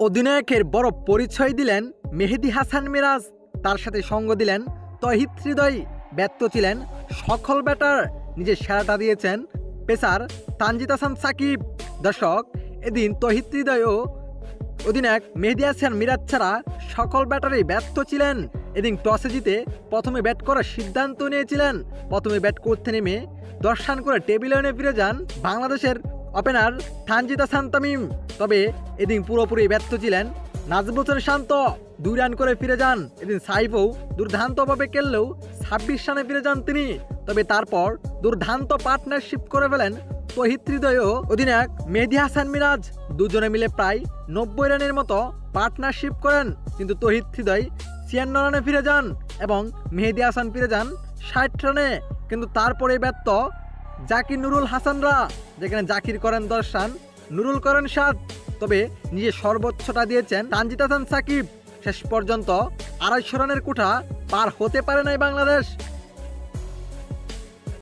অধিনায়কের বড় পরিচয় দিলেন মেহেদী হাসান মিরাজ, তার সাথে সঙ্গ দিলেন তৌহিদ হৃদয়। ব্যর্থ ছিলেন সকল ব্যাটার, নিজের সেরাটা দিয়েছেন পেসার তানজিদ হাসান সাকিব। দর্শক, এদিন তৌহিদ হৃদয় ও অধিনায়ক মেহেদী হাসান মিরাজ ছাড়া সকল ব্যাটারই ব্যর্থ ছিলেন। এদিন টসে জিতে প্রথমে ব্যাট করার সিদ্ধান্ত নিয়েছিলেন। প্রথমে ব্যাট করতে নেমে 10 রান করে টেবিলে ফিরে যান বাংলাদেশের ওপেনার তানজিদ হাসান তামিম। তবে এদিন পুরোপুরি ব্যর্থ ছিলেন নাজমুল হোসেন শান্ত, 2 রান করে ফিরে যান। এদিন সাইফও দুর্দান্তভাবে খেললেও 26 রানে ফিরে যান তিনি। তবে তারপর দুর্দান্ত পার্টনারশিপ করে ফেলেন তৌহিদ হৃদয় ও অধিনায়ক মেহেদী হাসান মিরাজ। দুজনে মিলে প্রায় 90 রানের মতো পার্টনারশিপ করেন, কিন্তু তৌহিদ হৃদয় 56 রানে ফিরে যান এবং মেহেদী হাসান ফিরে যান 60 রানে। কিন্তু তারপরে ব্যর্থ জাকির নুরুল হাসানরা, যেখানে জাকির করেন 10 রান, নুরুল করেন 7। তবে নিজের সর্বোচ্চটা দিয়েছেন তানজিদ হাসান সাকিব। শেষ পর্যন্ত 250 রানের কোঠা পার হতে পারে নাই বাংলাদেশ।